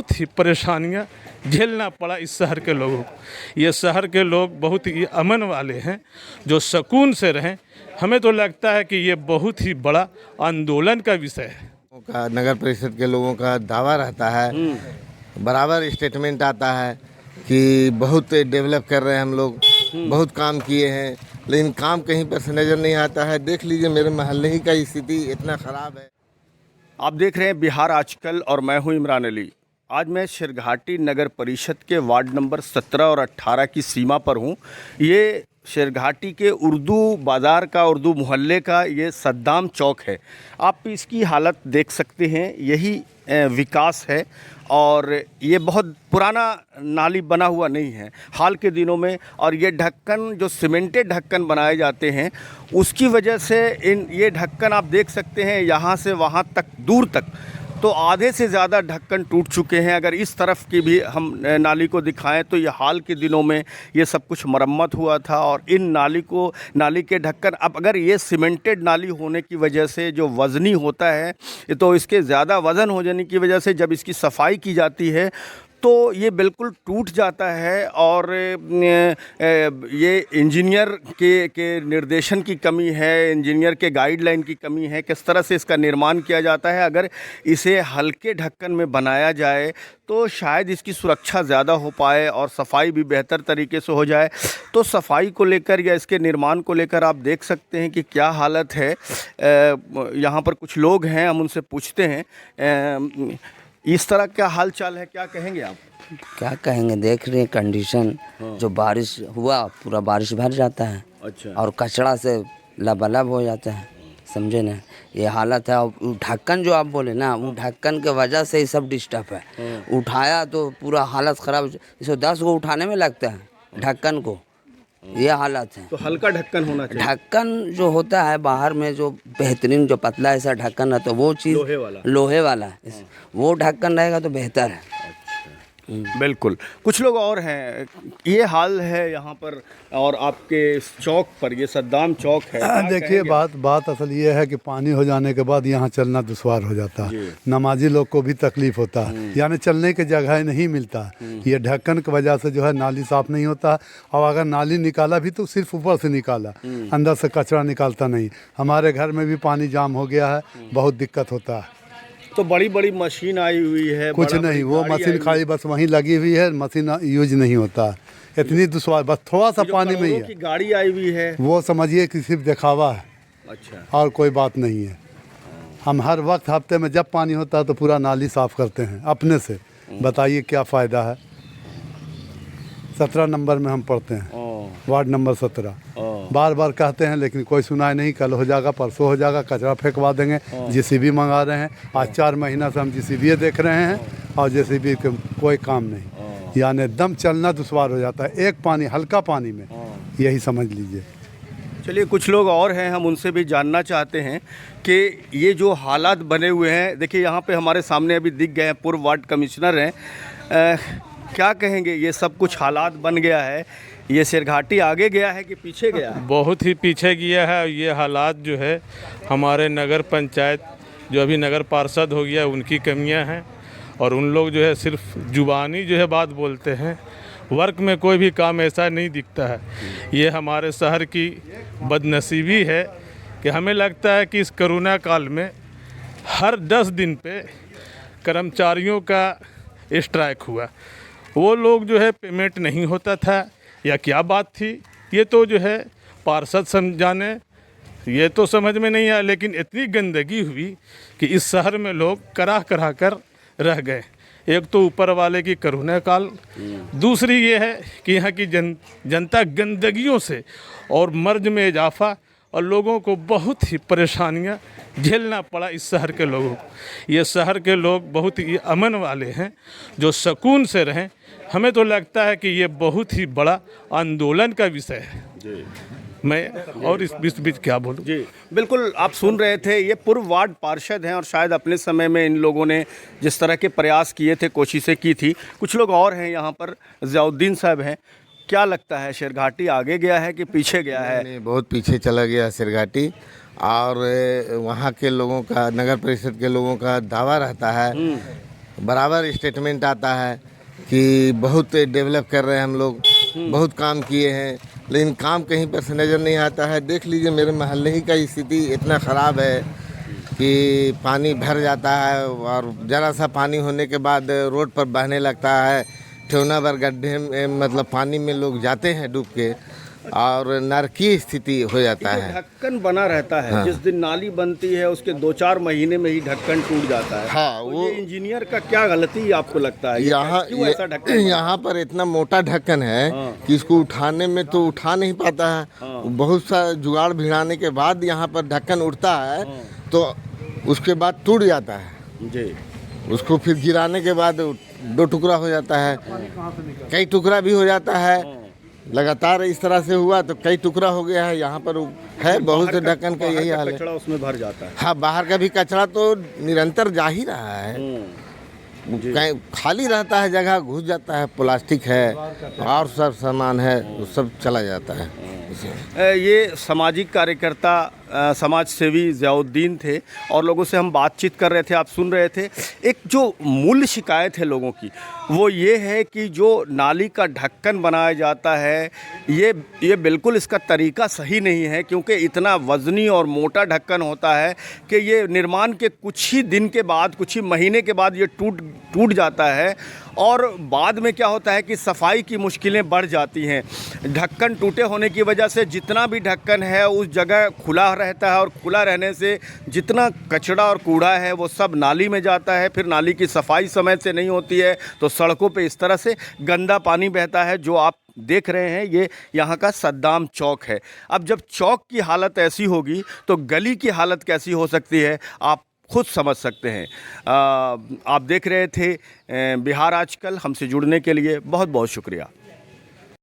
बहुत ही परेशानियां झेलना पड़ा इस शहर के लोगों को। ये शहर के लोग बहुत ही अमन वाले हैं जो सुकून से रहें। हमें तो लगता है कि ये बहुत ही बड़ा आंदोलन का विषय है। का नगर परिषद के लोगों का दावा रहता है, बराबर स्टेटमेंट आता है कि बहुत डेवलप कर रहे हैं हम लोग, बहुत काम किए हैं, लेकिन काम कहीं पर से नज़र नहीं आता है। देख लीजिए मेरे मोहल्ले ही का स्थिति इतना ख़राब है। आप देख रहे हैं बिहार आजकल और मैं हूं इमरान अली। आज मैं शेरघाटी नगर परिषद के वार्ड नंबर 17 और 18 की सीमा पर हूं। ये शेरघाटी के उर्दू बाज़ार का, उर्दू मोहल्ले का ये सद्दाम चौक है। आप इसकी हालत देख सकते हैं, यही विकास है और ये बहुत पुराना नाली बना हुआ नहीं है हाल के दिनों में। और ये ढक्कन जो सीमेंटेड ढक्कन बनाए जाते हैं उसकी वजह से ये ढक्कन आप देख सकते हैं यहाँ से वहाँ तक दूर तक तो आधे से ज़्यादा ढक्कन टूट चुके हैं। अगर इस तरफ की भी हम नाली को दिखाएं तो ये हाल के दिनों में ये सब कुछ मरम्मत हुआ था और इन नाली के ढक्कन अब अगर ये सीमेंटेड नाली होने की वजह से जो वज़नी होता है तो इसके ज़्यादा वज़न हो जाने की वजह से जब इसकी सफाई की जाती है तो ये बिल्कुल टूट जाता है। और ये इंजीनियर के निर्देशन की कमी है, इंजीनियर के गाइडलाइन की कमी है, किस तरह से इसका निर्माण किया जाता है। अगर इसे हल्के ढक्कन में बनाया जाए तो शायद इसकी सुरक्षा ज़्यादा हो पाए और सफाई भी बेहतर तरीके से हो जाए। तो सफाई को लेकर या इसके निर्माण को लेकर आप देख सकते हैं कि क्या हालत है। यहाँ पर कुछ लोग हैं, हम उनसे पूछते हैं इस तरह क्या हाल चाल है, क्या कहेंगे आप? क्या कहेंगे, देख रहे हैं कंडीशन। जो बारिश हुआ पूरा बारिश भर जाता है। अच्छा। और कचरा से लबालब हो जाता है, समझे ना, ये हालत है। और ढक्कन जो आप बोले ना, वो ढक्कन के वजह से ही सब डिस्टर्ब है। उठाया तो पूरा हालत ख़राब, इसको 10 को उठाने में लगता है ढक्कन को, ये हालत है। तो हल्का ढक्कन होना चाहिए। ढक्कन जो होता है बाहर में जो बेहतरीन जो पतला ऐसा ढक्कन है तो वो चीज़ लोहे वाला वो ढक्कन रहेगा तो बेहतर है। बिल्कुल। कुछ लोग और हैं, ये हाल है यहाँ पर और आपके इस चौक पर, ये सद्दाम चौक है। देखिए बात असल ये है कि पानी हो जाने के बाद यहाँ चलना दुश्वार हो जाता है। नमाजी लोग को भी तकलीफ होता है, यानी चलने की जगह नहीं मिलता। ये ढक्कन की वजह से जो है नाली साफ नहीं होता। और अगर नाली निकाला भी तो सिर्फ ऊपर से निकाला, अंदर से कचरा निकालता नहीं। हमारे घर में भी पानी जाम हो गया है, बहुत दिक्कत होता है। तो बड़ी बड़ी मशीन आई हुई है? कुछ नहीं, वो मशीन खाली बस वहीं लगी हुई है, मशीन यूज नहीं होता। इतनी दुश्वार, बस थोड़ा सा पानी में ही है। गाड़ी आई हुई है, वो समझिए कि सिर्फ दिखावा है। अच्छा। और कोई बात नहीं है। हम हर वक्त हफ्ते में जब पानी होता है तो पूरा नाली साफ करते हैं अपने से। बताइए क्या फ़ायदा है। 17 नंबर में हम पढ़ते हैं, वार्ड नंबर 17। बार बार कहते हैं लेकिन कोई सुनाई नहीं। कल हो जाएगा, परसों हो जाएगा, कचरा फेंकवा देंगे। जेसीबी मंगा रहे हैं, आज 4 महीना से हम जेसीबी देख रहे हैं और जेसीबी का कोई काम नहीं। यानी दम चलना दुश्वार हो जाता है एक पानी, हल्का पानी में, यही समझ लीजिए। चलिए, कुछ लोग और हैं, हम उनसे भी जानना चाहते हैं कि ये जो हालात बने हुए हैं। देखिए यहाँ पे हमारे सामने अभी दिख गए हैं, पूर्व वार्ड कमिश्नर हैं। क्या कहेंगे, ये सब कुछ हालात बन गया है, ये शेरघाटी आगे गया है कि पीछे गया है? बहुत ही पीछे गया है। ये हालात जो है हमारे नगर पंचायत जो अभी नगर पार्षद हो गया उनकी कमियां हैं। और उन लोग जो है सिर्फ जुबानी जो है बात बोलते हैं, वर्क में कोई भी काम ऐसा नहीं दिखता है। ये हमारे शहर की बदनसीबी है कि हमें लगता है कि इस कोरोना काल में हर 10 दिन पे कर्मचारियों का स्ट्राइक हुआ। वो लोग जो है पेमेंट नहीं होता था या क्या बात थी, ये तो जो है पार्षद समझाने, ये तो समझ में नहीं आया। लेकिन इतनी गंदगी हुई कि इस शहर में लोग कराह कर रह गए। एक तो ऊपर वाले की करुणा काल, दूसरी ये है कि यहाँ की जनता गंदगियों से और मर्ज में इजाफा और लोगों को बहुत ही परेशानियाँ झेलना पड़ा इस शहर के लोगों को। ये शहर के लोग बहुत ही अमन वाले हैं जो सुकून से रहें। हमें तो लगता है कि ये बहुत ही बड़ा आंदोलन का विषय है जी। मैं और इस बीच क्या बोलूं जी। बिल्कुल, आप सुन रहे थे, ये पूर्व वार्ड पार्षद हैं और शायद अपने समय में इन लोगों ने जिस तरह के प्रयास किए थे, कोशिशें की थी। कुछ लोग और हैं यहाँ पर, ज़ियाउद्दीन साहब हैं। क्या लगता है, शेरघाटी आगे गया है कि पीछे गया है? नहीं, बहुत पीछे चला गया शेरघाटी। और वहाँ के लोगों का, नगर परिषद के लोगों का दावा रहता है, बराबर स्टेटमेंट आता है कि बहुत डेवलप कर रहे हैं हम लोग, बहुत काम किए हैं, लेकिन काम कहीं पर से नज़र नहीं आता है। देख लीजिए मेरे मोहल्ले ही का स्थिति इतना ख़राब है कि पानी भर जाता है और ज़रा सा पानी होने के बाद रोड पर बहने लगता है। ठेवना भर गड्ढे में मतलब पानी में लोग जाते हैं डूब के और नरकीय स्थिति हो जाता ये है। ढक्कन बना रहता है, जिस दिन नाली बनती है उसके 2-4 महीने में ही ढक्कन टूट जाता है। हाँ, तो वो ये इंजीनियर का क्या गलती आपको लगता है? यहाँ क्यों ऐसा ढक्कन बना? यहाँ पर इतना मोटा ढक्कन है कि इसको उठाने में तो उठा नहीं पाता है। बहुत सा जुगाड़ भिड़ाने के बाद यहाँ पर ढक्कन उठता है तो उसके बाद टूट जाता है। जी। उसको फिर गिराने के बाद 2 टुकड़ा हो जाता है, कई टुकड़ा भी हो जाता है। लगातार इस तरह से हुआ तो कई टुकड़ा हो गया है। यहाँ पर है बहुत से ढक्कन का यही हाल है। कचरा उसमें भर जाता है। हाँ, बाहर का भी कचरा तो निरंतर जा ही रहा है। जी। कहीं खाली रहता है जगह, घुस जाता है, प्लास्टिक है और सब सामान है, वो सब चला जाता है। ये सामाजिक कार्यकर्ता समाज सेवी ज़ियाउद्दीन थे और लोगों से हम बातचीत कर रहे थे, आप सुन रहे थे। एक जो मूल शिकायत है लोगों की वो ये है कि जो नाली का ढक्कन बनाया जाता है ये बिल्कुल इसका तरीका सही नहीं है, क्योंकि इतना वज़नी और मोटा ढक्कन होता है कि ये निर्माण के कुछ ही दिन के बाद, कुछ ही महीने के बाद ये टूट जाता है और बाद में क्या होता है कि सफाई की मुश्किलें बढ़ जाती हैं। ढक्कन टूटे होने की वजह से जितना भी ढक्कन है उस जगह खुला रहता है और खुला रहने से जितना कचरा और कूड़ा है वो सब नाली में जाता है। फिर नाली की सफाई समय से नहीं होती है तो सड़कों पे इस तरह से गंदा पानी बहता है। जो आप देख रहे हैं ये यहाँ का सद्दाम चौक है। अब जब चौक की हालत ऐसी होगी तो गली की हालत कैसी हो सकती है आप खुद समझ सकते हैं। आप देख रहे थे बिहार आजकल। हमसे जुड़ने के लिए बहुत बहुत शुक्रिया।